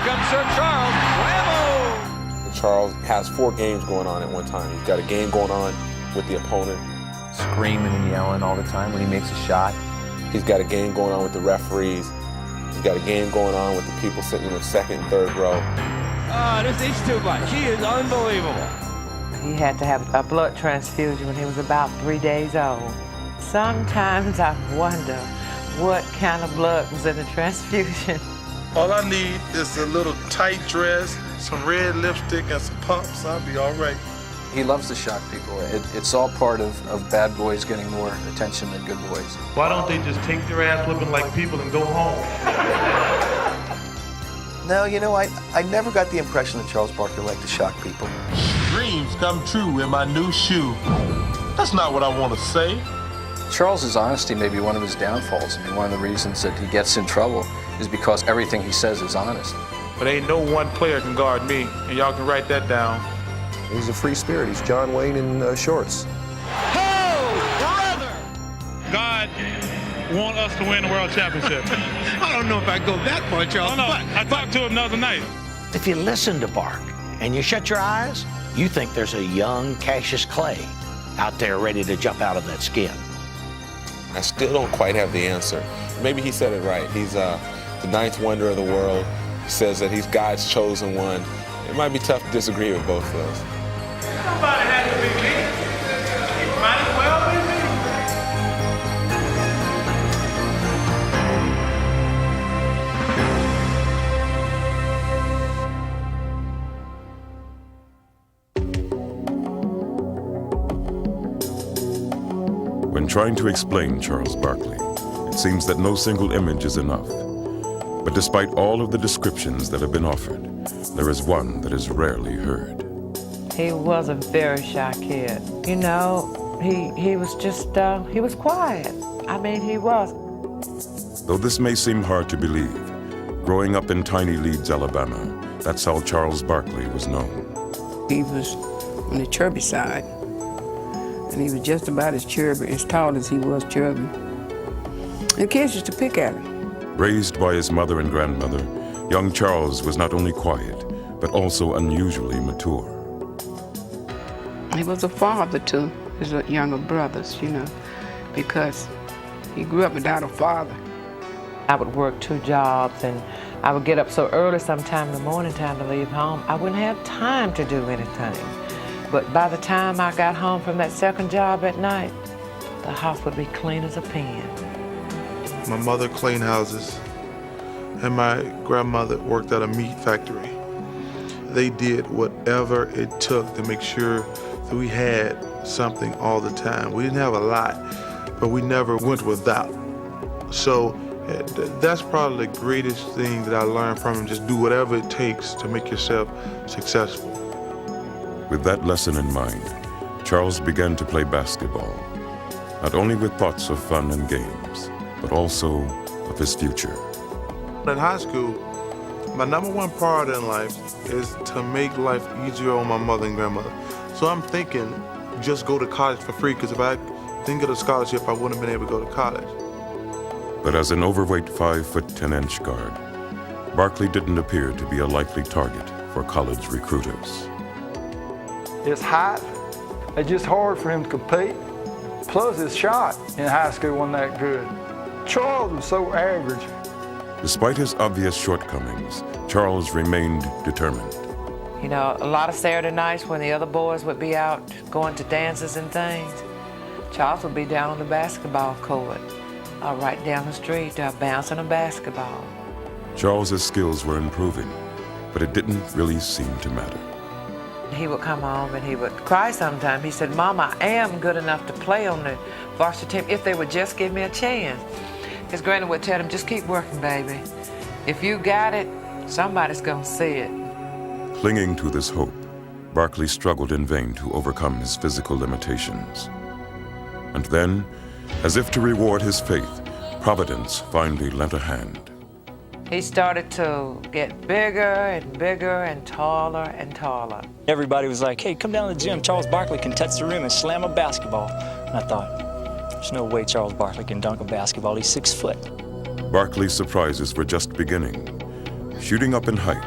comes Sir Charles. Whammo! Charles has 4 games going on at one time. He's got a game going on with the opponent. Screaming and yelling all the time when he makes a shot. He's got a game going on with the referees. He's got a game going on with the people sitting in the second and third row. This is too much. He is unbelievable. He had to have a blood transfusion when he was about 3 days old. Sometimes I wonder what kind of blood was in the transfusion. All I need is a little tight dress, some red lipstick, and some pumps. I'll be all right. He loves to shock people. It's all part of bad boys getting more attention than good boys. Why don't they just take their ass whipping like people and go home? No, you know, I never got the impression that Charles Barkley liked to shock people. Dreams come true in my new shoe. That's not what I want to say. Charles's honesty may be one of his downfalls. I mean, one of the reasons that he gets in trouble is because everything he says is honest. But ain't no one player can guard me, and y'all can write that down. He's a free spirit. He's John Wayne in shorts. Oh, brother! God want us to win the world championship. I don't know if I go that far, Charles. No, I talked to him the other night. If you listen to Bark and you shut your eyes, you think there's a young Cassius Clay out there ready to jump out of that skin. I still don't quite have the answer. Maybe he said it right. He's the 9th wonder of the world. He says that he's God's chosen one. It might be tough to disagree with both of those. Somebody has to be me. It might as well be me. When trying to explain Charles Barkley, it seems that no single image is enough. But despite all of the descriptions that have been offered, there is one that is rarely heard. He was a very shy kid. You know, he was just, he was quiet. I mean, he was. Though this may seem hard to believe, growing up in tiny Leeds, Alabama, that's how Charles Barkley was known. He was on the chubby side, and he was just about as chubby, as tall as he was chubby. The kids used to pick at him. Raised by his mother and grandmother, young Charles was not only quiet, but also unusually mature. He was a father to his younger brothers, you know, because he grew up without a father. I would work 2 jobs, and I would get up so early sometime in the morning time to leave home. I wouldn't have time to do anything. But by the time I got home from that second job at night, the house would be clean as a pin. My mother cleaned houses, and my grandmother worked at a meat factory. They did whatever it took to make sure that we had something all the time. We didn't have a lot, but we never went without. So that's probably the greatest thing that I learned from him. Just do whatever it takes to make yourself successful. With that lesson in mind, Charles began to play basketball, not only with thoughts of fun and games, but also of his future. In high school, my #1 priority in life is to make life easier on my mother and grandmother. So I'm thinking, just go to college for free, because if I didn't get a scholarship, I wouldn't have been able to go to college. But as an overweight 5'10" guard, Barkley didn't appear to be a likely target for college recruiters. His height, it's just hard for him to compete. Plus his shot in high school wasn't that good. Charles was so average. Despite his obvious shortcomings, Charles remained determined. You know, a lot of Saturday nights when the other boys would be out going to dances and things, Charles would be down on the basketball court, right down the street, bouncing a basketball. Charles's skills were improving, but it didn't really seem to matter. He would come home and he would cry sometimes. He said, "Mama, I am good enough to play on the varsity team if they would just give me a chance." His granny would tell him, "Just keep working, baby. If you got it, somebody's gonna see it." Clinging to this hope, Barkley struggled in vain to overcome his physical limitations. And then, as if to reward his faith, Providence finally lent a hand. He started to get bigger and bigger and taller and taller. Everybody was like, "Hey, come down to the gym. Charles Barkley can touch the rim and slam a basketball." And I thought, there's no way Charles Barkley can dunk a basketball. He's 6 foot. Barkley's surprises were just beginning. Shooting up in height,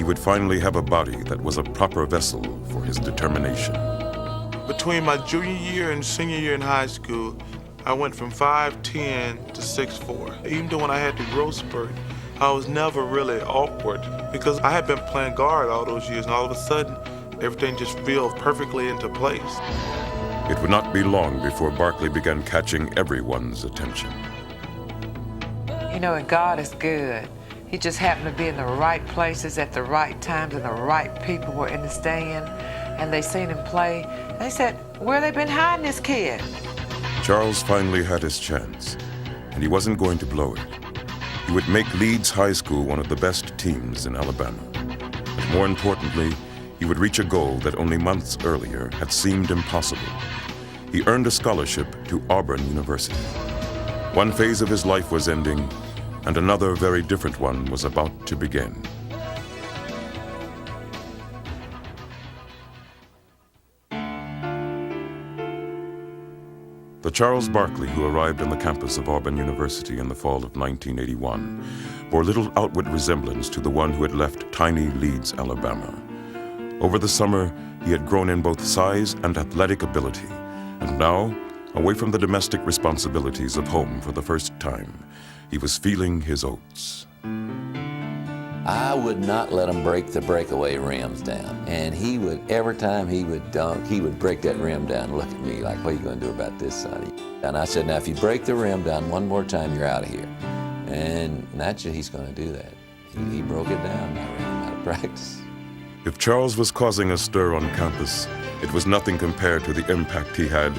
he would finally have a body that was a proper vessel for his determination. Between my junior year and senior year in high school, I went from 5'10" to 6'4". Even though when I had the growth spurt, I was never really awkward because I had been playing guard all those years, and all of a sudden, everything just fell perfectly into place. It would not be long before Barkley began catching everyone's attention. You know, and God is good. He just happened to be in the right places at the right times, and the right people were in the stand, and they seen him play. And they said, where they been hiding this kid? Charles finally had his chance, and he wasn't going to blow it. He would make Leeds High School one of the best teams in Alabama. But more importantly, he would reach a goal that only months earlier had seemed impossible. He earned a scholarship to Auburn University. One phase of his life was ending, and another very different one was about to begin. The Charles Barkley who arrived on the campus of Auburn University in the fall of 1981 bore little outward resemblance to the one who had left tiny Leeds, Alabama. Over the summer, he had grown in both size and athletic ability, and now, away from the domestic responsibilities of home for the first time, he was feeling his oats. I would not let him break the breakaway rims down. And he would, every time he would dunk, he would break that rim down and look at me like, what are you going to do about this, sonny? And I said, now, if you break the rim down one more time, you're out of here. And naturally, he's going to do that. He broke it down, and I ran him out of practice. If Charles was causing a stir on campus, it was nothing compared to the impact he had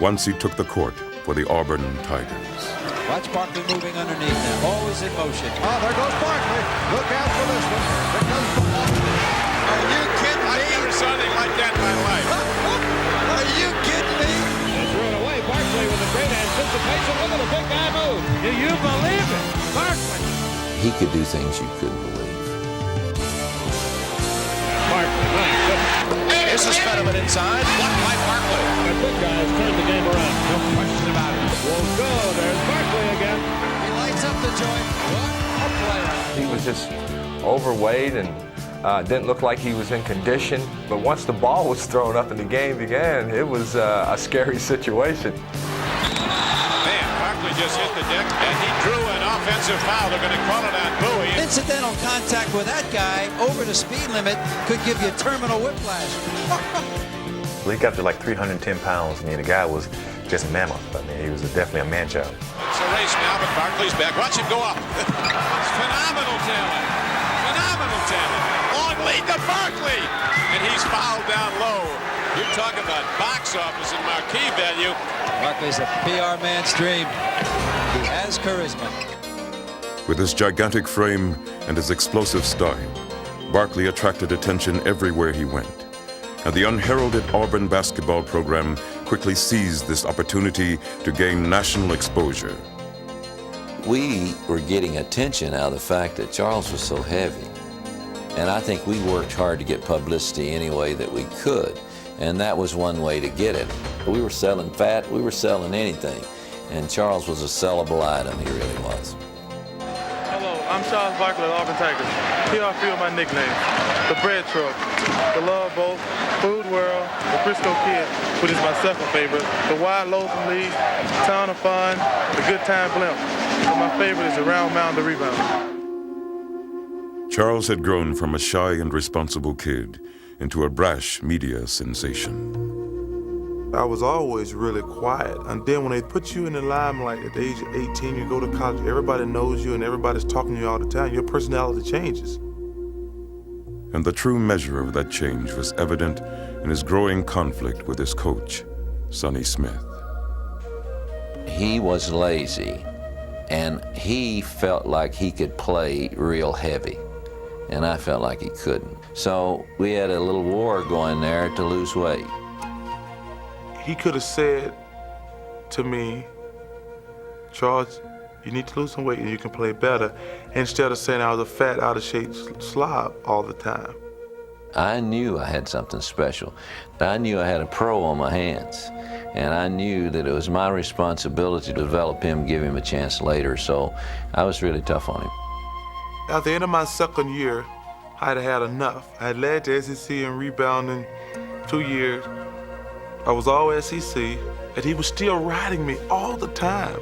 once he took the court for the Auburn Tigers. Watch Barkley moving underneath now, always in motion. Oh, there goes Barkley. Look out for this one. There comes Barkley. Are you kidding me? I've never saw anything like that in my life. Are you kidding me? They threw it away. Barkley with a great anticipation. Look at the big guy move. Do you believe it? Barkley. He could do things you couldn't believe. Barkley, my goodness. This is Fetterman inside. Blocked by Barkley. That big guy has turned the game around. No question about it. Won't go. There's Barkley again. He lights up the joint. What a player. He was just overweight and didn't look like he was in condition. But once the ball was thrown up and the game began, it was a scary situation. Man, Barkley just hit the deck, and he drew an offensive foul. They're going to call it on Bowie. Incidental contact with that guy over the speed limit could give you terminal whiplash. He got to like 310 pounds. I mean, the guy was just mammoth. I mean, he was definitely a man-child. It's a race now, but Barkley's back. Watch him go up. It's phenomenal talent. Phenomenal talent. Long lead to Barkley. And he's fouled down low. You're talking about box office and marquee value. Barkley's a PR man's dream. He has charisma. With his gigantic frame and his explosive style, Barkley attracted attention everywhere he went. And the unheralded Auburn basketball program quickly seized this opportunity to gain national exposure. We were getting attention out of the fact that Charles was so heavy. And I think we worked hard to get publicity any way that we could. And that was one way to get it. We were selling fat, we were selling anything. And Charles was a sellable item, he really was. Hello, I'm Charles Barkley of Auburn Tigers. Here are a few of my nicknames. The Bread Truck, the Love Boat, Food World, the Frisco Kid, which is my second favorite, the Wide Loafing League, Town of Fun, the Good Time Blimp. And my favorite is the Round Mound the Rebound. Charles had grown from a shy and responsible kid into a brash media sensation. I was always really quiet. And then when they put you in the limelight at the age of 18, you go to college, everybody knows you and everybody's talking to you all the time. Your personality changes. And the true measure of that change was evident in his growing conflict with his coach, Sonny Smith. He was lazy, and he felt like he could play real heavy, and I felt like he couldn't. So we had a little war going there to lose weight. He could have said to me, Charles, you need to lose some weight and you can play better, instead of saying I was a fat, out-of-shape slob all the time. I knew I had something special. I knew I had a pro on my hands, and I knew that it was my responsibility to develop him, give him a chance later, so I was really tough on him. At the end of my second year, I had had enough. I had led to SEC in rebounding 2 years. I was all SEC, and he was still riding me all the time.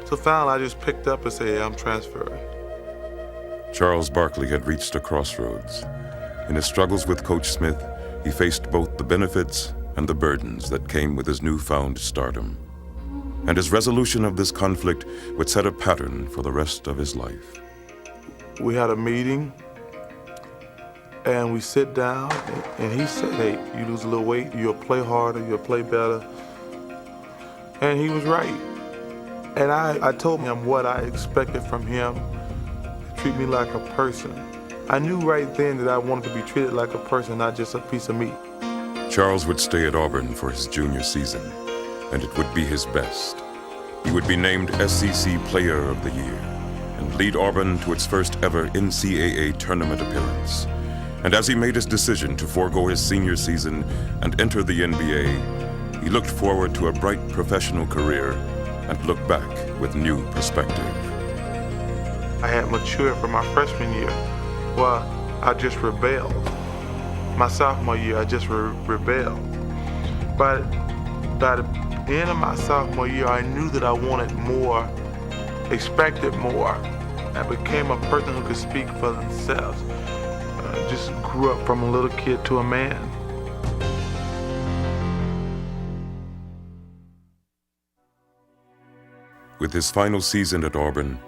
So finally, I just picked up and said, hey, I'm transferring. Charles Barkley had reached a crossroads. In his struggles with Coach Smith, he faced both the benefits and the burdens that came with his newfound stardom. And his resolution of this conflict would set a pattern for the rest of his life. We had a meeting, and we sit down, and he said, hey, you lose a little weight, you'll play harder, you'll play better. And he was right. And I told him what I expected from him, to treat me like a person. I knew right then that I wanted to be treated like a person, not just a piece of meat. Charles would stay at Auburn for his junior season, and it would be his best. He would be named SEC Player of the Year and lead Auburn to its first ever NCAA tournament appearance. And as he made his decision to forego his senior season and enter the NBA, he looked forward to a bright professional career and looked back with new perspective. I had matured from my freshman year. Well, I just rebelled. My sophomore year, I just rebelled. But by the end of my sophomore year, I knew that I wanted more, expected more. I became a person who could speak for themselves. Just grew up from a little kid to a man. With his final season at Auburn,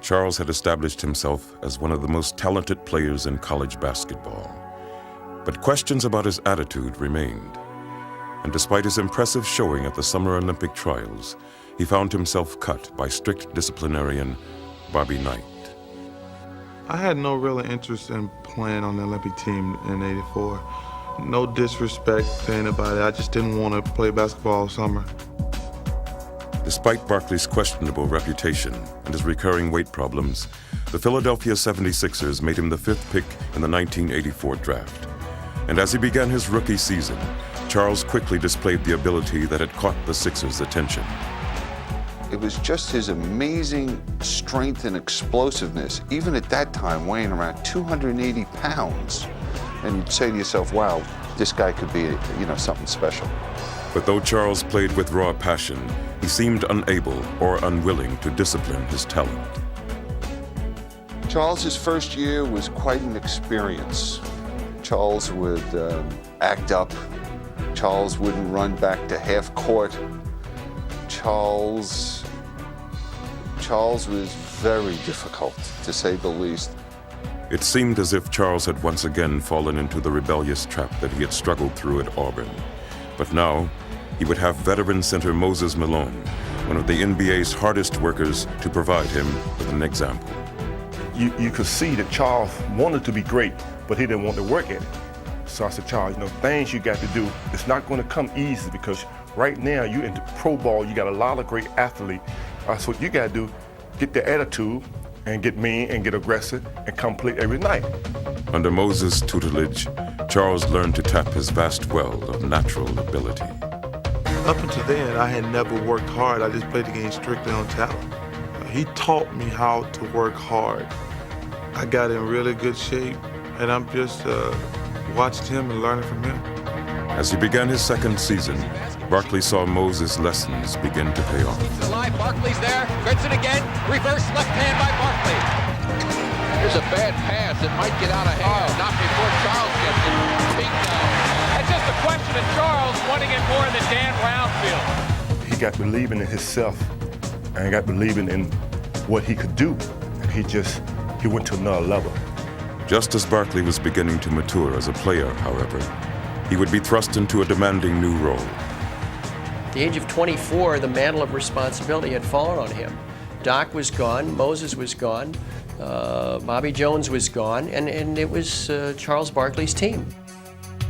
Charles had established himself as one of the most talented players in college basketball. But questions about his attitude remained. And despite his impressive showing at the Summer Olympic trials, he found himself cut by strict disciplinarian Bobby Knight. I had no real interest in playing on the Olympic team in '84. No disrespect to anybody, I just didn't want to play basketball all summer. Despite Barkley's questionable reputation and his recurring weight problems, the Philadelphia 76ers made him the 5th pick in the 1984 draft. And as he began his rookie season, Charles quickly displayed the ability that had caught the Sixers' attention. It was just his amazing strength and explosiveness, even at that time weighing around 280 pounds. And you'd say to yourself, wow, this guy could be, something special. But though Charles played with raw passion, he seemed unable or unwilling to discipline his talent. Charles's first year was quite an experience. Charles would act up. Charles wouldn't run back to half court. Charles was very difficult, to say the least. It seemed as if Charles had once again fallen into the rebellious trap that he had struggled through at Auburn. But now, he would have veteran center Moses Malone, one of the NBA's hardest workers, to provide him with an example. You could see that Charles wanted to be great, but he didn't want to work at it. So I said, Charles, things you got to do, it's not going to come easy because right now you're into pro ball, you got a lot of great athletes. So what you got to do, get the attitude and get mean and get aggressive and complete every night. Under Moses' tutelage, Charles learned to tap his vast well of natural ability. Up until then, I had never worked hard. I just played the game strictly on talent. He taught me how to work hard. I got in really good shape, and I'm just watching him and learning from him. As he began his second season, Barkley saw Moses' lessons begin to pay off. Alive, Barkley's there, gets it again, reverse left hand by Barkley. Here's a bad pass, it might get out of hand, not before Charles gets it. Bingo. It's just a question of Charles wanting it more in the Dan Brown field. He got believing in himself and got believing in what he could do. And he went to another level. Just as Barkley was beginning to mature as a player, however, he would be thrust into a demanding new role. At the age of 24, the mantle of responsibility had fallen on him. Doc was gone, Moses was gone, Bobby Jones was gone, and it was Charles Barkley's team.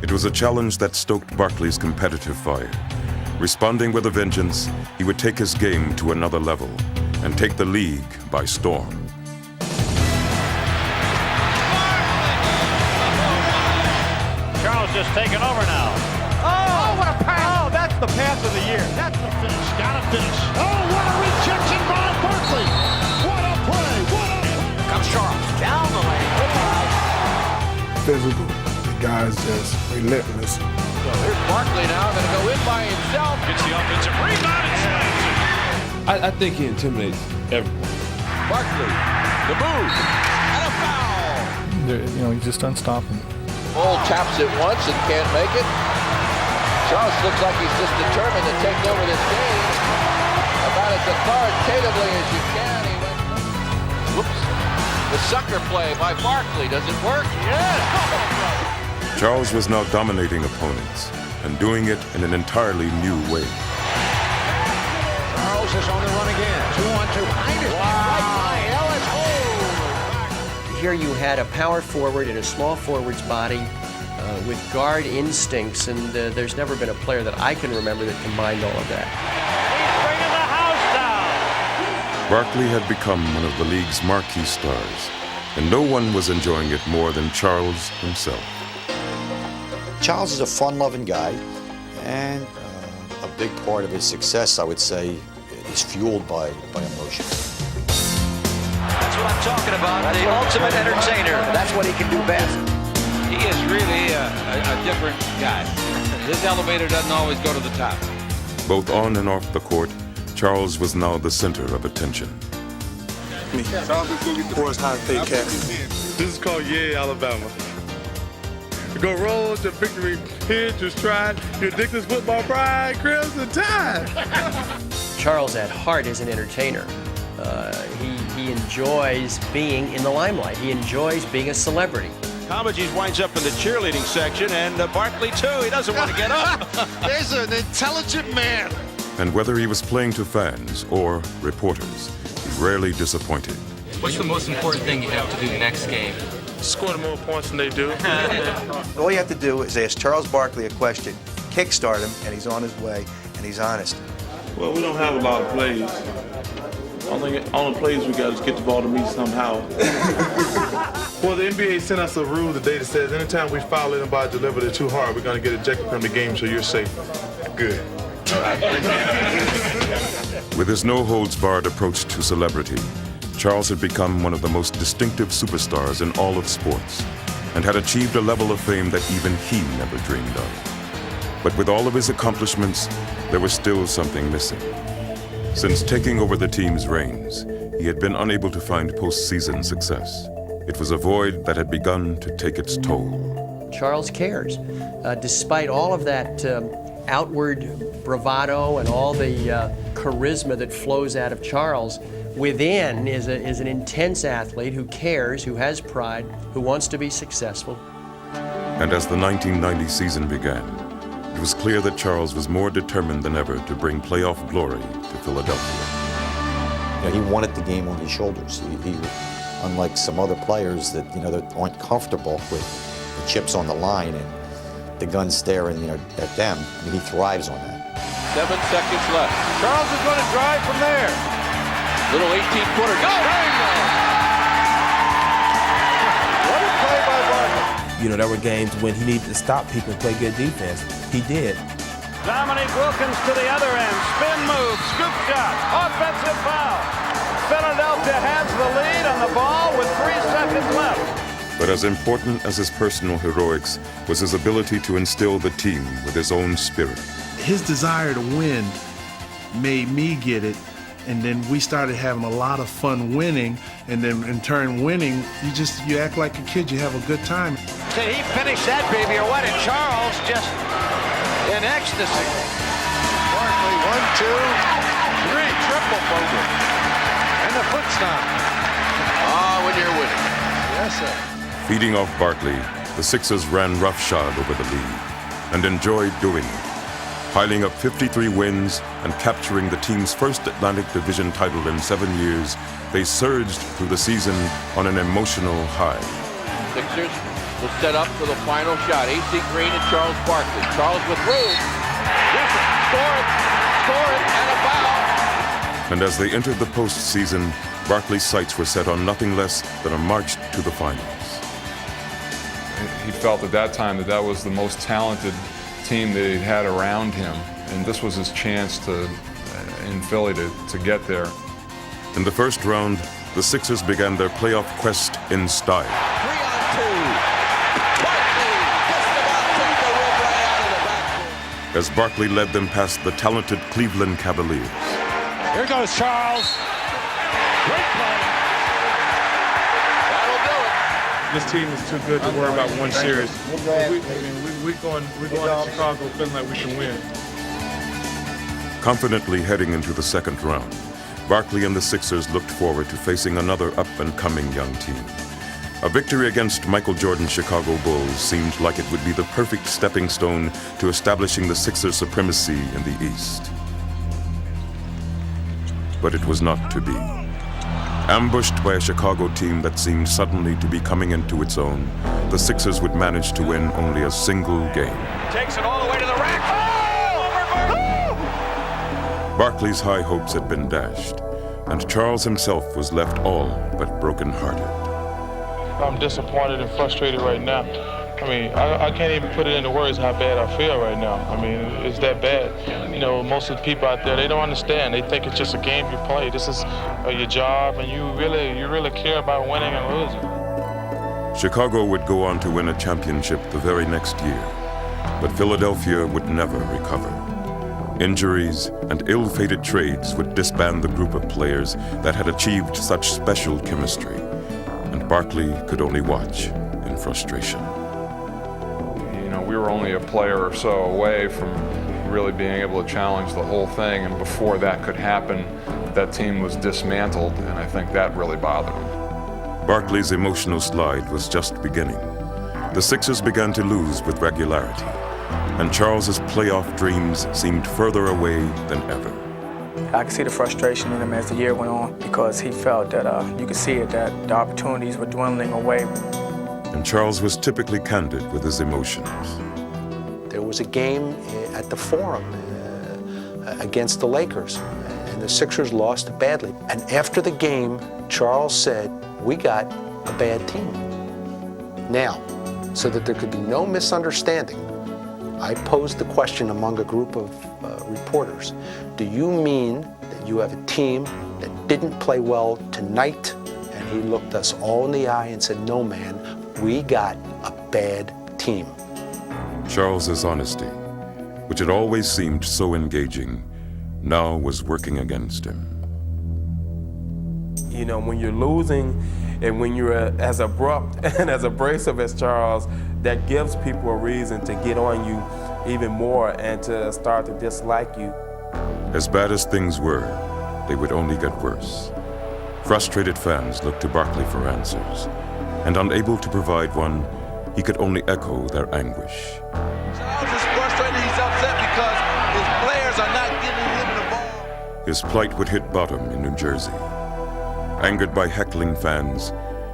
It was a challenge that stoked Barkley's competitive fire. Responding with a vengeance, he would take his game to another level and take the league by storm. Charles just taking over now. Oh, what a pass! Oh, that's the pass of the year. That's the finish. Gotta finish. Oh, what a rejection by Barkley! What a play! What a play! Comes Charles down the lane. unbelievable. The guy's just relentless. So here's Barkley now, going to go in by himself. Gets the offensive rebound and slams it. I think he intimidates everyone. Barkley, the move, and a foul. He's just unstoppable. Bull taps it once and can't make it. Charles looks like he's just determined to take over this game about as authoritatively as you can. He went, whoops, the sucker play by Barkley. Does it work? Yes. Charles was now dominating opponents and doing it in an entirely new way. Charles is on the run again. 2-on-2. Right by Ellis. Oh! Here you had a power forward in a small forward's body with guard instincts, and there's never been a player that I can remember that combined all of that. He's bringing the house down. Barkley had become one of the league's marquee stars, and no one was enjoying it more than Charles himself. Charles is a fun-loving guy, and a big part of his success, I would say, is fueled by emotion. That's what I'm talking about. The ultimate entertainer. That's what he can do best. He is really a different guy. His elevator doesn't always go to the top. Both on and off the court, Charles was now the center of attention. Forest High State cat. This is called Yeah, Alabama. Go roll to victory, here to stride, your Dixon's football pride, Crimson Tide. Charles at heart is an entertainer. He enjoys being in the limelight. He enjoys being a celebrity. Comages winds up in the cheerleading section, and Barkley, too. He doesn't want to get up. There's an intelligent man. And whether he was playing to fans or reporters, he rarely disappointed. What's the most important thing you have to do next game? Score more points than they do. All you have to do is ask Charles Barkley a question, kickstart him, and he's on his way, and he's honest. Well, we don't have a lot of plays. Only plays we got is get the ball to me somehow. Well, the NBA sent us a rule today that says anytime we foul anybody delivered it too hard, we're going to get ejected from the game, so you're safe. Good. With his no-holds-barred approach to celebrity, Charles had become one of the most distinctive superstars in all of sports and had achieved a level of fame that even he never dreamed of. But with all of his accomplishments, there was still something missing. Since taking over the team's reins, he had been unable to find postseason success. It was a void that had begun to take its toll. Charles cares. Despite all of that outward bravado and all the charisma that flows out of Charles, within is an intense athlete who cares, who has pride, who wants to be successful. And as the 1990 season began, it was clear that Charles was more determined than ever to bring playoff glory to Philadelphia. He wanted the game on his shoulders. He unlike some other players that that aren't comfortable with the chips on the line and the gun staring at them. He thrives on that. 7 seconds left. Charles is going to drive from there. Little 18-footer. Go! What a play by Barkley. There were games when he needed to stop people and play good defense. He did. Dominique Wilkins to the other end. Spin move, scoop shot, offensive foul. Philadelphia has the lead on the ball with 3 seconds left. But as important as his personal heroics was his ability to instill the team with his own spirit. His desire to win made me get it, and then we started having a lot of fun winning, and then in turn winning, you act like a kid, you have a good time. Did he finish that baby or what? And Charles just in ecstasy. Barkley, 1, 2, 3, triple bogey. And the foot stomp. When you're winning. Yes, sir. Feeding off Barkley, the Sixers ran roughshod over the league and enjoyed doing it. Piling up 53 wins and capturing the team's first Atlantic Division title in 7 years, they surged through the season on an emotional high. Sixers will set up for the final shot. AC Green and Charles Barkley. Charles with room. Score it, and a foul. And as they entered the postseason, Barkley's sights were set on nothing less than a march to the finals. He felt at that time that was the most talented team that he'd had around him, and this was his chance in Philly to get there. In the first round, the Sixers began their playoff quest in style. 3-on-2. as Barkley led them past the talented Cleveland Cavaliers. Here goes Charles. Great play. That'll do it. This team is too good to worry about one series. We're going to Chicago feeling like we can win. Confidently heading into the second round, Barkley and the Sixers looked forward to facing another up-and-coming young team. A victory against Michael Jordan's Chicago Bulls seemed like it would be the perfect stepping stone to establishing the Sixers' supremacy in the East. But it was not to be. Ambushed by a Chicago team that seemed suddenly to be coming into its own, the Sixers would manage to win only a single game. Takes it all the way to the rack. Barkley's high hopes had been dashed, and Charles himself was left all but broken-hearted. I'm disappointed and frustrated right now. I mean, I can't even put it into words how bad I feel right now. I mean, it's that bad. You know, most of the people out there, they don't understand. They think it's just a game you play. This is your job, and you really care about winning and losing. Chicago would go on to win a championship the very next year, but Philadelphia would never recover. Injuries and ill-fated trades would disband the group of players that had achieved such special chemistry, and Barkley could only watch in frustration. You know, we were only a player or so away from really being able to challenge the whole thing, and before that could happen, that team was dismantled, and I think that really bothered him. Barkley's emotional slide was just beginning. The Sixers began to lose with regularity, and Charles's playoff dreams seemed further away than ever. I could see the frustration in him as the year went on because he felt that you could see it, that the opportunities were dwindling away. And Charles was typically candid with his emotions. There was a game at the Forum against the Lakers, and the Sixers lost badly. And after the game, Charles said, "We got a bad team." Now, so that there could be no misunderstanding, I posed the question among a group of reporters. Do you mean that you have a team that didn't play well tonight? And he looked us all in the eye and said, "No, man, we got a bad team." Charles's honesty, which had always seemed so engaging, now was working against him. You know, when you're losing and when you're as abrupt and as abrasive as Charles, that gives people a reason to get on you even more and to start to dislike you. As bad as things were, they would only get worse. Frustrated fans looked to Barkley for answers, and unable to provide one, he could only echo their anguish. Charles is frustrated. He's upset because his players are not giving him the ball. His plight would hit bottom in New Jersey. Angered by heckling fans,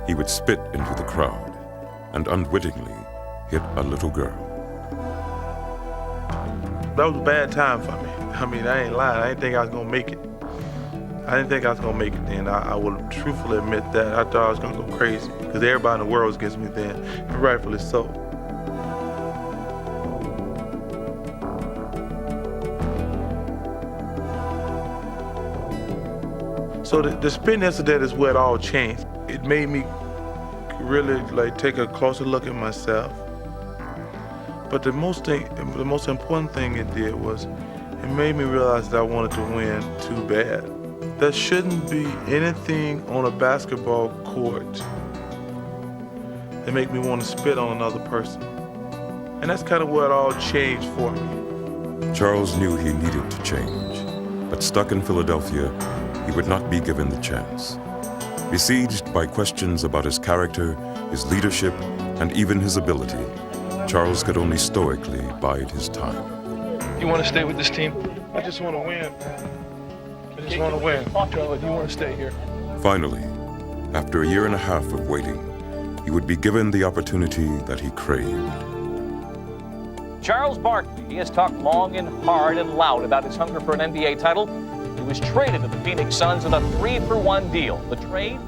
he would spit into the crowd and unwittingly hit a little girl. That was a bad time for me. I mean, I ain't lying. I didn't think I was going to make it. I didn't think I was going to make it then. I will truthfully admit that. I thought I was going to go crazy because everybody in the world was against me then, and rightfully so. So the spin incident is where it all changed. It made me really take a closer look at myself. But the most important thing it did was it made me realize that I wanted to win too bad. There shouldn't be anything on a basketball court that make me want to spit on another person. And that's kind of where it all changed for me. Charles knew he needed to change, but stuck in Philadelphia, he would not be given the chance. Besieged by questions about his character, his leadership, and even his ability, Charles could only stoically bide his time. You want to stay with this team? I just want to win. I just want to win. Charlie, do you want to stay here? Finally, after a year and a half of waiting, he would be given the opportunity that he craved. Charles Barkley, he has talked long and hard and loud about his hunger for an NBA title. He was traded to the Phoenix Suns in a 3-for-1 deal. The trade,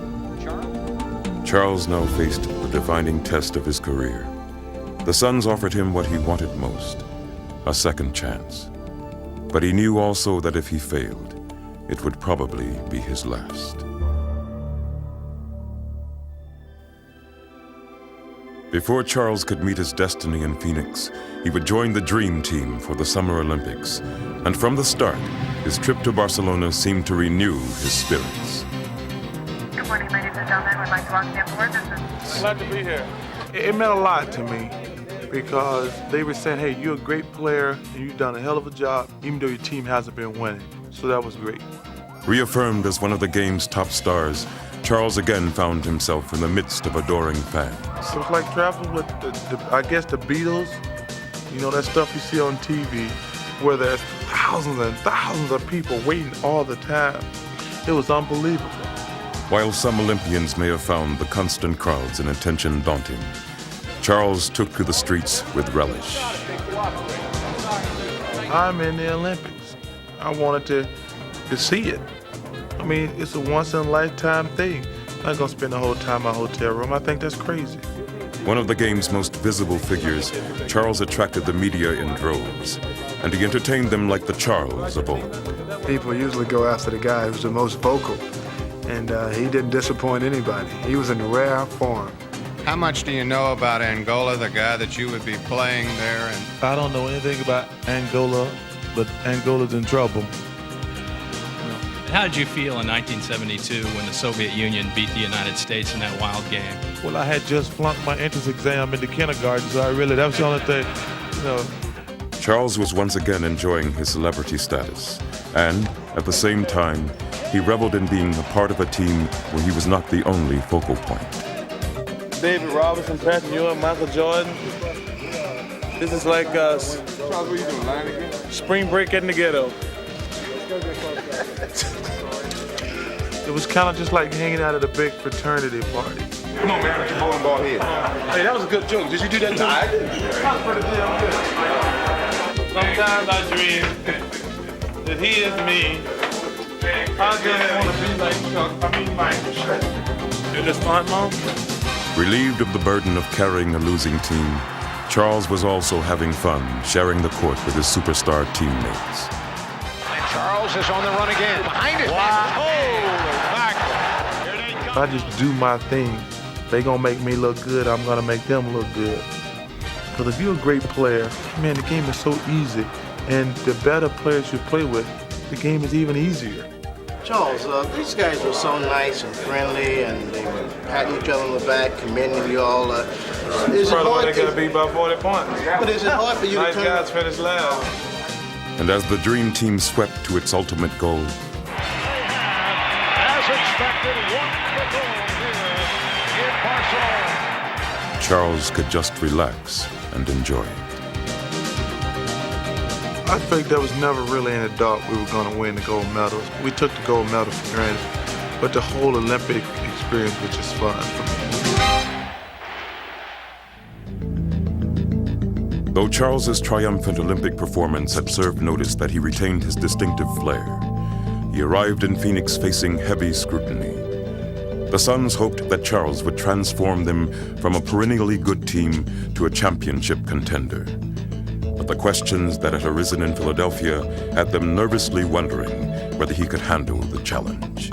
Charles now faced the defining test of his career. The Suns offered him what he wanted most, a second chance. But he knew also that if he failed, it would probably be his last. Before Charles could meet his destiny in Phoenix, he would join the Dream Team for the Summer Olympics. And from the start, his trip to Barcelona seemed to renew his spirits. Good morning, ladies and gentlemen. Would like to welcome you aboard. This is Glad to be here. It meant a lot to me because they were saying, hey, you're a great player and you've done a hell of a job, even though your team hasn't been winning. So that was great. Reaffirmed as one of the game's top stars, Charles again found himself in the midst of adoring fans. It was like traveling with, I guess, the Beatles. You know, that stuff you see on TV where there's thousands and thousands of people waiting all the time. It was unbelievable. While some Olympians may have found the constant crowds and attention daunting, Charles took to the streets with relish. I'm in the Olympics. I wanted to see it. I mean, it's a once-in-a-lifetime thing. I'm not gonna spend the whole time in my hotel room. I think that's crazy. One of the game's most visible figures, Charles attracted the media in droves, and he entertained them like the Charles of old. People usually go after the guy who's the most vocal, and he didn't disappoint anybody. He was in rare form. How much do you know about Angola, the guy that you would be playing there? And I don't know anything about Angola, but Angola's in trouble. How did you feel in 1972 when the Soviet Union beat the United States in that wild game? Well, I had just flunked my entrance exam into kindergarten, so that was the only thing, you know. Charles was once again enjoying his celebrity status, and at the same time, he reveled in being a part of a team where he was not the only focal point. David Robinson, Patrick Ewing, Michael Jordan. This is like spring break in the ghetto. It was kind of just like hanging out at a big fraternity party. Come on, man, get your bowling ball here. Hey, that was a good joke. Did you do that? Nah, I didn't. Sometimes I dream that he is me. I just want to be like Chuck. I mean, Mike. You're just fun, Mom? Relieved of the burden of carrying a losing team, Charles was also having fun sharing the court with his superstar teammates. And Charles is on the run again. Behind it. Wow. If I just do my thing, they gonna make me look good, I'm gonna make them look good. Because if you're a great player, man, the game is so easy. And the better players you play with, the game is even easier. Charles, these guys were so nice and friendly, and they were patting each other on the back, commending you all. Is it hard? They got to beat by 40 points. But is it hard for you nice to turn? Nice guys finish last. And as the Dream Team swept to its ultimate goal, As expected, won the goal here in Barcelona. Charles could just relax and enjoy it. I think there was never really any doubt we were going to win the gold medals. We took the gold medal for granted, but the whole Olympic experience was just fun for me. Though Charles's triumphant Olympic performance had served notice that he retained his distinctive flair, he arrived in Phoenix facing heavy scrutiny. The Suns hoped that Charles would transform them from a perennially good team to a championship contender. But the questions that had arisen in Philadelphia had them nervously wondering whether he could handle the challenge.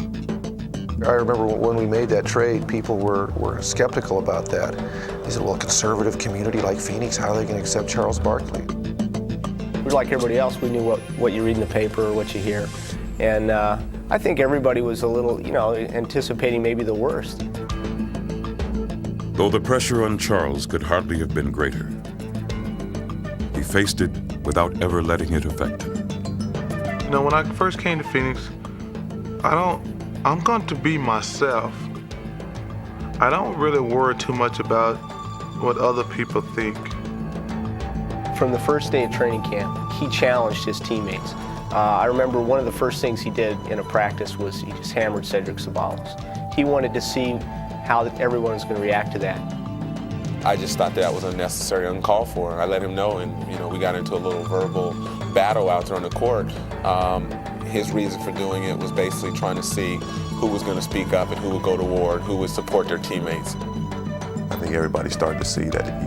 I remember when we made that trade, people were skeptical about that. They said, well, a conservative community like Phoenix, how are they going to accept Charles Barkley? We're like everybody else. We knew what you read in the paper or what you hear. And I think everybody was a little, anticipating maybe the worst. Though the pressure on Charles could hardly have been greater, he faced it without ever letting it affect him. You know, when I first came to Phoenix, I'm going to be myself. I don't really worry too much about what other people think. From the first day of training camp, he challenged his teammates. I remember one of the first things he did in a practice was he just hammered Cedric Ceballos. He wanted to see how everyone was going to react to that. I just thought that was unnecessary, uncalled for. I let him know, and we got into a little verbal battle out there on the court. His reason for doing it was basically trying to see who was going to speak up and who would go to war and who would support their teammates. I think everybody started to see that,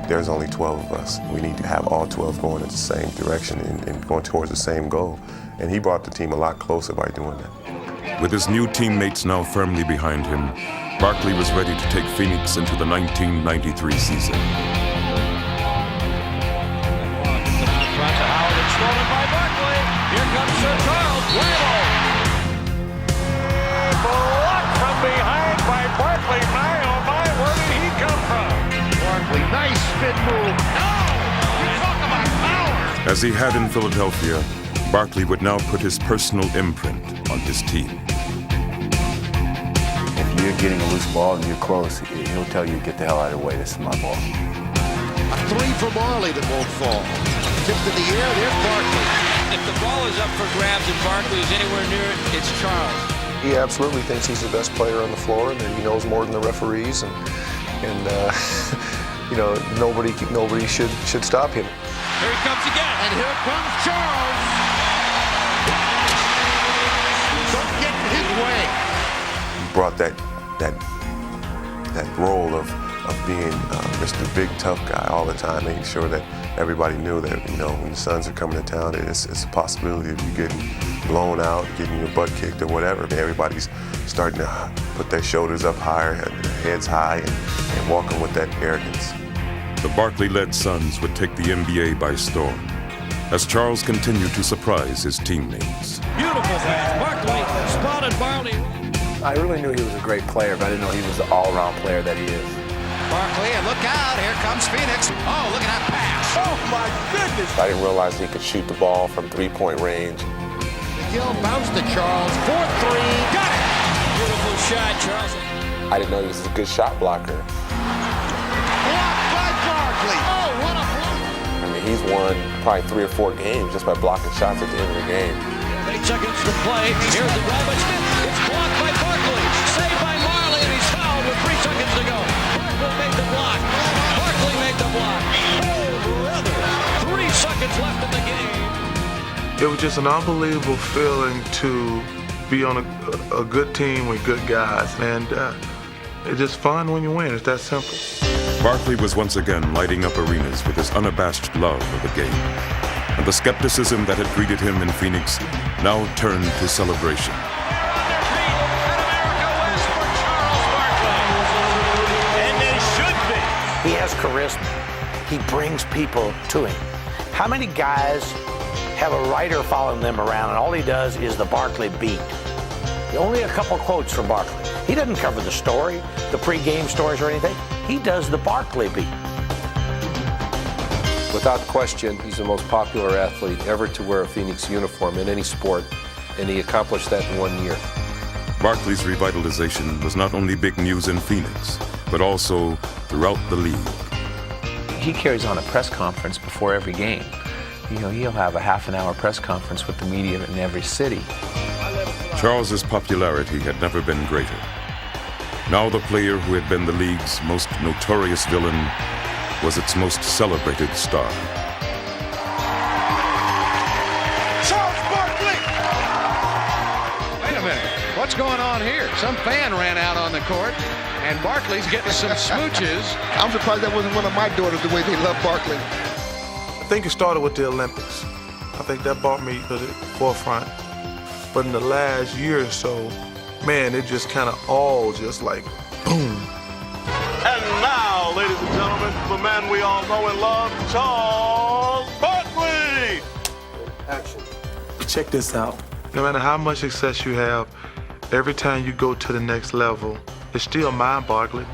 there's only 12 of us. We need to have all 12 going in the same direction and going towards the same goal. And he brought the team a lot closer by doing that. With his new teammates now firmly behind him, Barkley was ready to take Phoenix into the 1993 season. Howard, it's stolen by Barkley. Here comes Sir Charles. Blocked from behind by Barkley. My, oh my, where did he come from? Barkley, nice spin move. Oh, you talk about power. As he had in Philadelphia, Barkley would now put his personal imprint on his team. If you're getting a loose ball and you're close, he'll tell you, get the hell out of the way, this is my ball. A three for Marley that won't fall. Tipped in the air, there's Barkley. If the ball is up for grabs and Barkley is anywhere near it, it's Charles. He absolutely thinks he's the best player on the floor, and that he knows more than the referees, and you know, nobody should stop him. Here he comes again. And here comes Charles. Don't get in his way. He brought that role of being Mr. Big Tough Guy all the time, making sure that everybody knew that, you know, when the Suns are coming to town, it's a possibility of you getting blown out, getting your butt kicked or whatever. Everybody's starting to put their shoulders up higher, their heads high, and walking with that arrogance. The Barkley-led Suns would take the NBA by storm as Charles continued to surprise his teammates. Beautiful pass. Barkley spotted Barkley. I really knew he was a great player, but I didn't know he was the all-around player that he is. Barkley, and look out, here comes Phoenix. Oh, look at that pass. Oh, my goodness. I didn't realize he could shoot the ball from three-point range. McGill bounced to Charles, 4-3, got it. Beautiful shot, Charles. I didn't know he was a good shot blocker. Blocked by Barkley. Oh, what a block. I mean, he's won probably 3 or 4 games just by blocking shots at the end of the game. 8 seconds to play. Here's the grab by Smith. It's blocked by Barkley. Saved by Marley, and he's fouled with 3 seconds to go. Barkley made the block. Barkley made the block. Oh, brother. 3 seconds left in the game. It was just an unbelievable feeling to be on a good team with good guys, and it's just fun when you win. It's that simple. Barkley was once again lighting up arenas with his unabashed love of the game. And the skepticism that had greeted him in Phoenix now turned to celebration. And they should be. He has charisma. He brings people to him. How many guys have a writer following them around, and all he does is the Barkley beat? Only a couple quotes from Barkley. He doesn't cover the story, the pregame stories or anything. He does the Barkley beat. Without question, he's the most popular athlete ever to wear a Phoenix uniform in any sport, and he accomplished that in 1 year. Barkley's revitalization was not only big news in Phoenix, but also throughout the league. He carries on a press conference before every game. You know, he'll have a half-an-hour press conference with the media in every city. Charles's popularity had never been greater. Now the player who had been the league's most notorious villain was its most celebrated star. Charles Barkley! Wait a minute. What's going on here? Some fan ran out on the court, and Barkley's getting some smooches. I'm surprised that wasn't one of my daughters the way they love Barkley. I think it started with the Olympics. I think that brought me to the forefront. But in the last year or so, man, it just kind of all just like boom. And now, ladies and gentlemen, the man we all know and love, Charles Barkley. Action. Check this out. No matter how much success you have, every time you go to the next level, it's still mine, Barkley.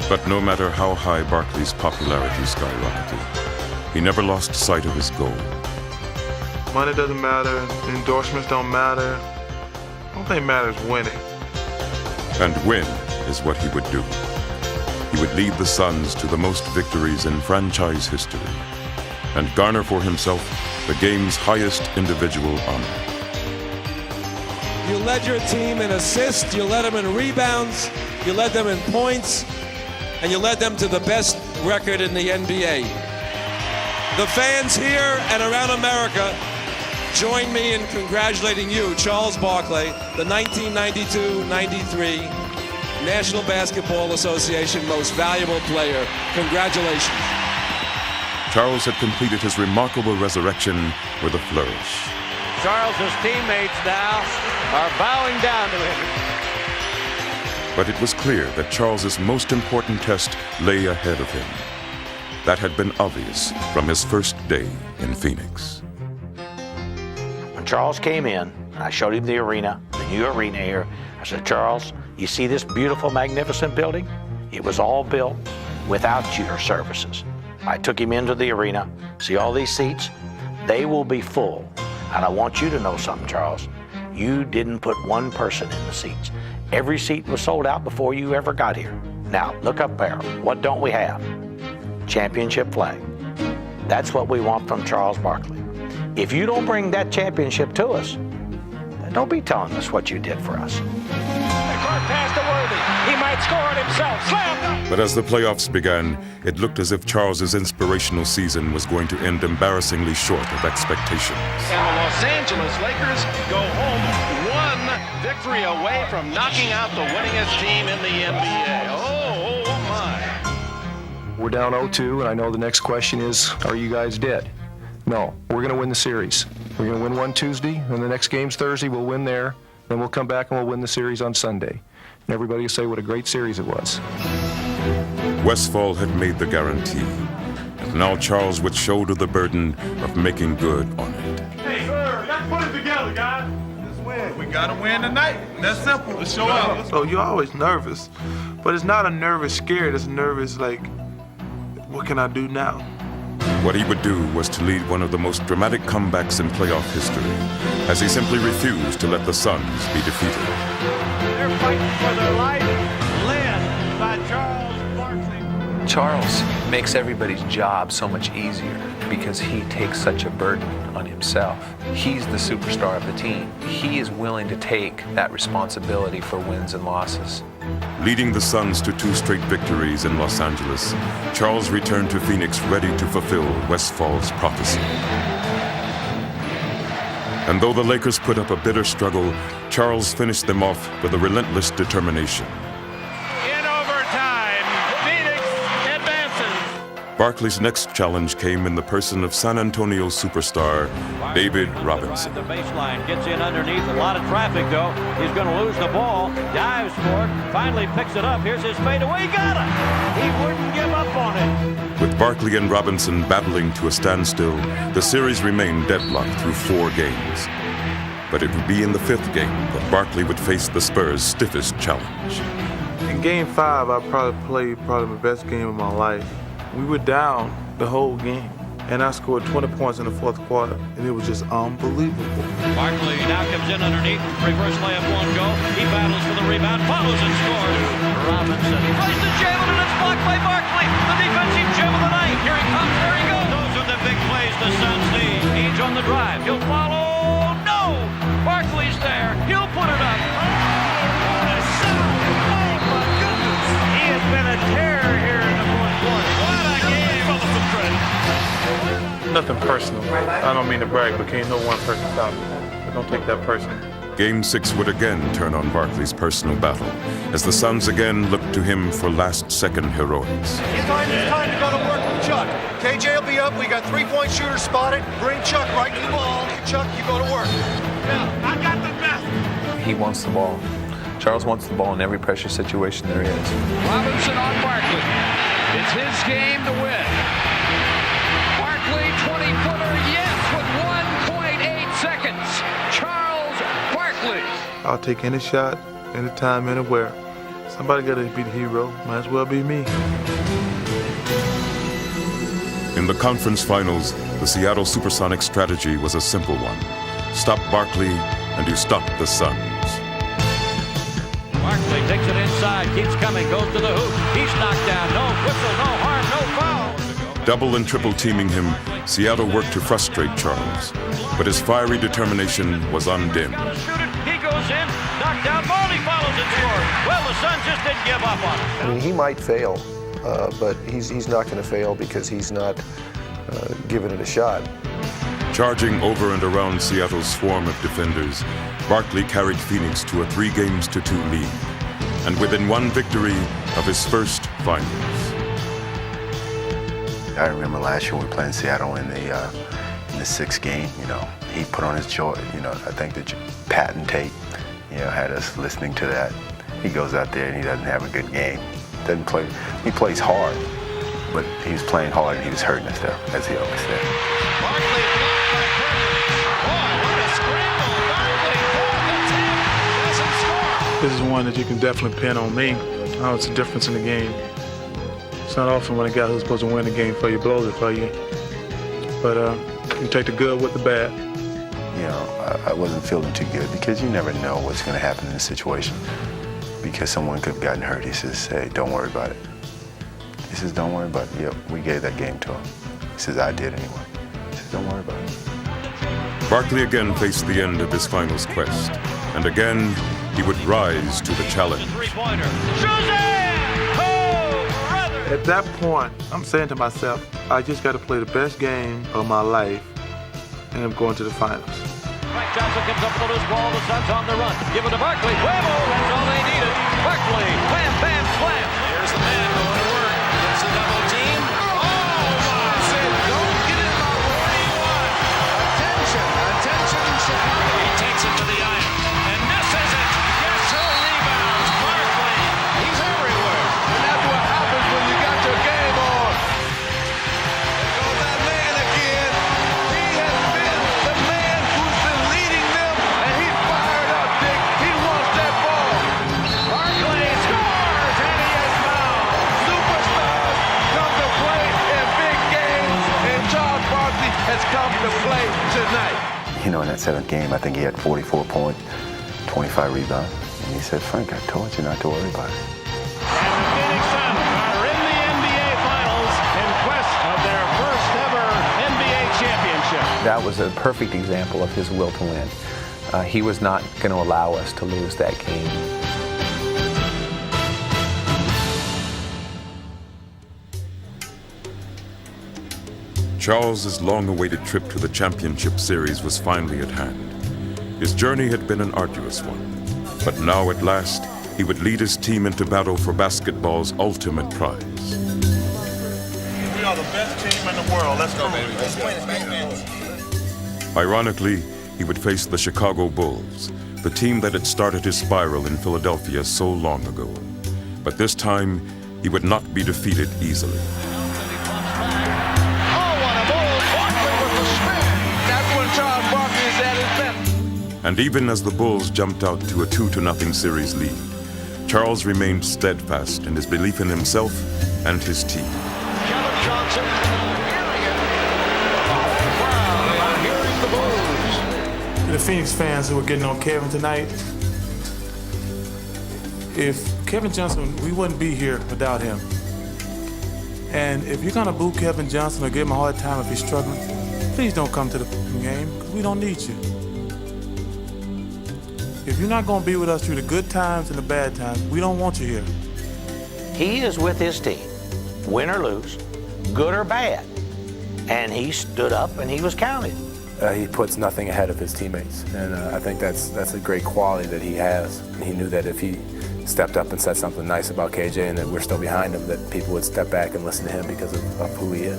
But no matter how high Barkley's popularity skyrocketed, he never lost sight of his goal. Money doesn't matter, endorsements don't matter. The only thing matters is winning. And win is what he would do. He would lead the Suns to the most victories in franchise history and garner for himself the game's highest individual honor. You led your team in assists, you led them in rebounds, you led them in points, and you led them to the best record in the NBA. The fans here and around America join me in congratulating you, Charles Barkley, the 1992-93 National Basketball Association Most Valuable Player. Congratulations. Charles had completed his remarkable resurrection with a flourish. Charles's teammates now are bowing down to him. But it was clear that Charles's most important test lay ahead of him. That had been obvious from his first day in Phoenix. When Charles came in, I showed him the arena, the new arena here. I said, Charles, you see this beautiful, magnificent building? It was all built without your services. I took him into the arena. See all these seats? They will be full. And I want you to know something, Charles. You didn't put one person in the seats. Every seat was sold out before you ever got here. Now, look up there. What don't we have? Championship flag. That's what we want from Charles Barkley. If you don't bring that championship to us, then don't be telling us what you did for us. Pass to Worthy. He might score it himself. Slam. But as the playoffs began, it looked as if Charles's inspirational season was going to end embarrassingly short of expectations. And the Los Angeles Lakers go home one victory away from knocking out the winningest team in the NBA. Oh my. We're down 0-2, and I know the next question is, are you guys dead? No, we're going to win the series. We're going to win one Tuesday, and the next game's Thursday. We'll win there. Then we'll come back and we'll win the series on Sunday. And everybody will say what a great series it was. Westfall had made the guarantee, and now Charles would shoulder the burden of making good on it. Hey, let's put it together, guys. Let's win. We gotta win tonight. That's simple. Let's show up. So you're always nervous, but it's not a nervous scared. It's nervous like, what can I do now? What he would do was to lead one of the most dramatic comebacks in playoff history, as he simply refused to let the Suns be defeated. They're fighting for their life, led by Charles Barkley. Charles makes everybody's job so much easier because he takes such a burden on himself. He's the superstar of the team. He is willing to take that responsibility for wins and losses. Leading the Suns to 2 straight victories in Los Angeles, Charles returned to Phoenix ready to fulfill Westfall's prophecy. And though the Lakers put up a bitter struggle, Charles finished them off with a relentless determination. In overtime, Phoenix advances. Barkley's next challenge came in the person of San Antonio superstar David Robinson. The baseline gets in underneath. A lot of traffic, though. He's going to lose the ball. Dives for it. Finally picks it up. Here's his fadeaway. Got it. He wouldn't give up on it. With Barkley and Robinson battling to a standstill, the series remained deadlocked through 4 games. But it would be in the 5th game that Barkley would face the Spurs' stiffest challenge. In Game 5, I probably played my best game of my life. We were down the whole game, and I scored 20 points in the 4th quarter, and it was just unbelievable. Barkley now comes in underneath. Reverse layup, one go. He battles for the rebound, follows and scores. Robinson tries to jam it, and it's blocked by Barkley. The defensive gem of the night. Here he comes, there he goes. Those are the big plays the Suns need. Each on the drive. He'll follow. No! Barkley's there. He'll put it up. Oh, my goodness. He has been a terror here in the 4th quarter. What a game. Nothing personal. I don't mean to brag, but can't no one person stop me. But don't take that personal. Game 6 would again turn on Barkley's personal battle, as the Suns again looked to him for last-second heroics. It's time to go to work with Chuck. KJ will be up. We got 3-point shooters spotted. Bring Chuck right to the ball. Chuck, you go to work. Yeah, I got the best. He wants the ball. Charles wants the ball in every pressure situation there is. Robinson on Barkley. It's his game to win. Barkley, 20-footer, yes, with 1.8 seconds. Charles Barkley. I'll take any shot, anytime, anywhere. Somebody got to be the hero. Might as well be me. In the conference finals, the Seattle Supersonics strategy was a simple one. Stop Barkley, and you stop the Suns. Barkley takes it inside, keeps coming, goes to the hoop. He's knocked down. No whistle, no harm, no foul. Double and triple teaming him, Seattle worked to frustrate Charles. But his fiery determination was undimmed. He goes in, knocked down ball, he follows and scores. Well, the Suns just didn't give up on it. I mean, he might fail, but he's not going to fail because he's not giving it a shot. Charging over and around Seattle's swarm of defenders, Barkley carried Phoenix to a 3-2 lead, and within one victory of his first finals. I remember last year we were playing Seattle in the 6th game. You know, he put on his joy. I think the patent tape, had us listening to that. He goes out there and he doesn't have a good game. Doesn't play. He plays hard, but he was playing hard and he was hurting us though, as he always said. Barkley blocked by Kirk. Boy, what a scramble. Barkley for the tip. Doesn't score. This is one that you can definitely pin on me. How it's a difference in the game. It's not often when a guy who's supposed to win the game for you blows it for you. But you take the good with the bad. I wasn't feeling too good because you never know what's going to happen in a situation. Because someone could have gotten hurt. He says, hey, don't worry about it. He says, don't worry about it. Yep, we gave that game to him. He says, I did anyway. He says, don't worry about it. Barkley again faced the end of his finals quest, and again he would rise to the challenge. At that point, I'm saying to myself, I just got to play the best game of my life, and I'm going to the finals. Frank Johnson comes up with a loose ball. The Suns on the run. Give it to Barkley. Huevo, that's all they needed. Barkley, wham, bam, slam. Here's the man going to work. Gets the double team. Oh, my. Said, don't get in my 41. Attention, attention, Chicago. He takes it to the iron and misses it. Gets her rebounds. Barkley, he's everywhere. And that's what happens when you got your game on. There goes that man again. He has been the man who's been leading them, and he's fired up, Dick. He wants that ball. Barkley scores, and he is fouled. Superstars come to play in big games, and Charles Barkley has come to play tonight. In that 7th game, I think he had 44 points, 25 rebounds. And he said, Frank, I told you not to worry about it. And the Phoenix Suns are in the NBA Finals in quest of their first ever NBA championship. That was a perfect example of his will to win. He was not going to allow us to lose that game. Charles's long-awaited trip to the championship series was finally at hand. His journey had been an arduous one, but now at last he would lead his team into battle for basketball's ultimate prize. We are the best team in the world. Let's go, baby. Let's win. Ironically, he would face the Chicago Bulls, the team that had started his spiral in Philadelphia so long ago. But this time, he would not be defeated easily. And even as the Bulls jumped out to a 2-0 series lead, Charles remained steadfast in his belief in himself and his team. Kevin Johnson hearing it. Wow, here's the Bulls. To the Phoenix fans who are getting on Kevin tonight, if Kevin Johnson, we wouldn't be here without him. And if you're gonna boo Kevin Johnson or give him a hard time if he's struggling, please don't come to the game, because we don't need you. If you're not gonna be with us through the good times and the bad times, we don't want you here. He is with his team, win or lose, good or bad. And he stood up and he was counted. He puts nothing ahead of his teammates, and I think that's a great quality that he has. He knew that if he stepped up and said something nice about KJ and that we're still behind him, that people would step back and listen to him because of who he is.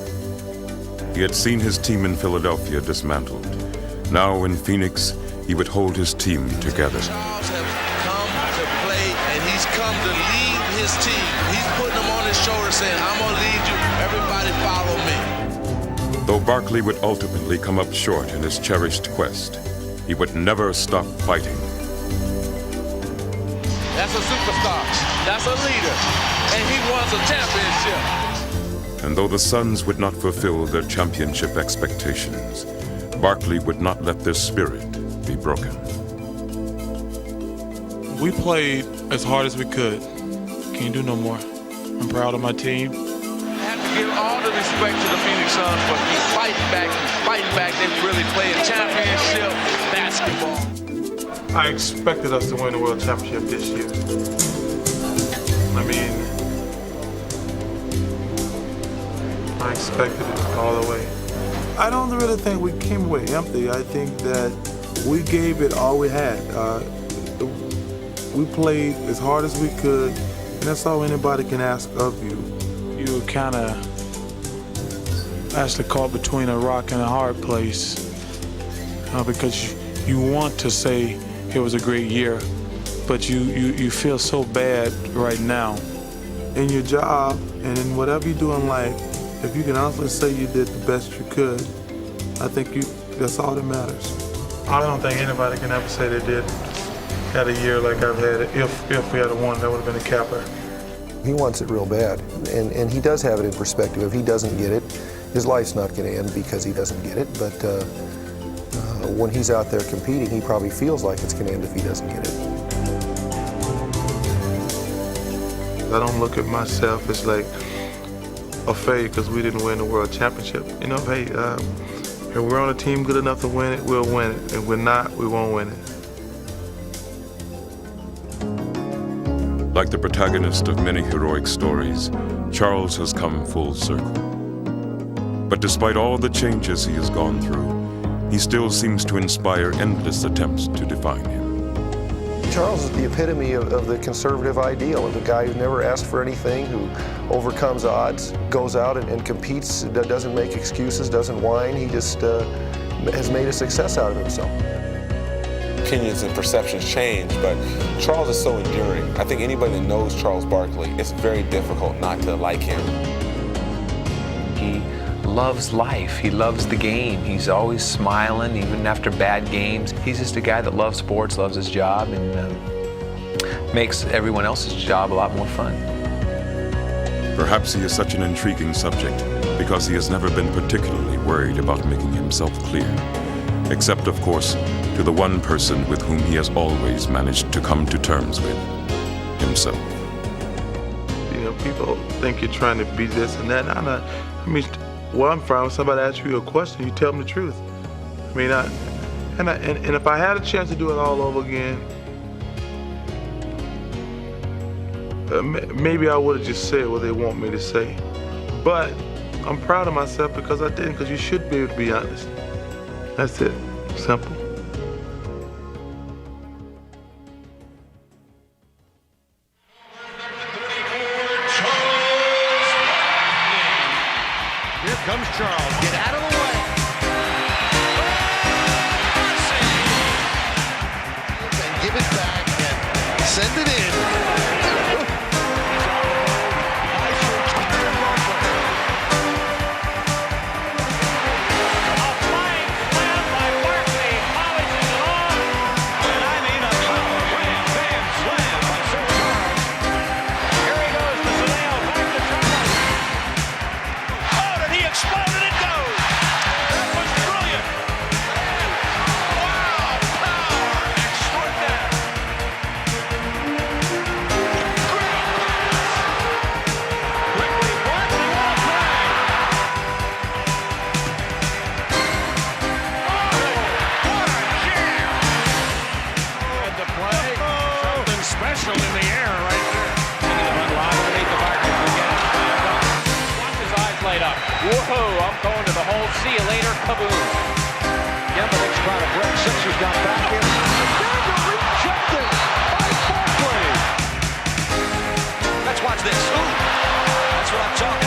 He had seen his team in Philadelphia dismantled. Now in Phoenix, he would hold his team together. Charles has come to play, and he's come to lead his team. He's putting them on his shoulder saying, I'm going to lead you. Everybody follow me. Though Barkley would ultimately come up short in his cherished quest, he would never stop fighting. That's a superstar. That's a leader. And he wants a championship. And though the Suns would not fulfill their championship expectations, Barkley would not let their spirit be broken. We played as hard as we could. Can't do no more. I'm proud of my team. I have to give all the respect to the Phoenix Suns for keep fighting back. They really playing championship basketball. I expected us to win the World Championship this year. I expected it all the way. I don't really think we came away empty. I think that we gave it all we had. We played as hard as we could, and that's all anybody can ask of you. You were kind of actually caught between a rock and a hard place. because you want to say it was a great year, but you feel so bad right now. In your job and in whatever you do in life, if you can honestly say you did the best you could, I think that's all that matters. I don't think anybody can ever say they had a year like I've had it. If we had a one, that would have been a capper. He wants it real bad, and he does have it in perspective. If he doesn't get it, his life's not going to end because he doesn't get it, but when he's out there competing, he probably feels like it's going to end if he doesn't get it. I don't look at myself as like a failure because we didn't win the world championship. You know, hey, if we're on a team good enough to win it, we'll win it. If we're not, we won't win it. Like the protagonist of many heroic stories, Charles has come full circle. But despite all the changes he has gone through, he still seems to inspire endless attempts to define him. Charles is the epitome of the conservative ideal, of the guy who never asked for anything, who overcomes odds, goes out and competes, doesn't make excuses, doesn't whine. He just has made a success out of himself. Opinions and perceptions change, but Charles is so enduring. I think anybody that knows Charles Barkley, it's very difficult not to like him. He loves life. He loves the game. He's always smiling, even after bad games. He's just a guy that loves sports, loves his job, and makes everyone else's job a lot more fun. Perhaps he is such an intriguing subject because he has never been particularly worried about making himself clear, except, of course, to the one person with whom he has always managed to come to terms with, himself. You know, people think you're trying to be this and that. I mean, where I'm from, if somebody asks you a question, you tell them the truth. I mean, and if I had a chance to do it all over again, maybe I would have just said what they want me to say. But I'm proud of myself because I didn't, because you should be able to be honest. That's it. Simple. Here comes Charles. Get out of the way. And give it back and send it in. Special in the air right there. Underneath the Barkley. Watch his eyes light up. Whoa, I'm going to the hole. See you later, kaboom. Yembelic's trying to break. Sixers got back in. Rejected by Barkley. Let's watch this. Ooh, that's what I'm talking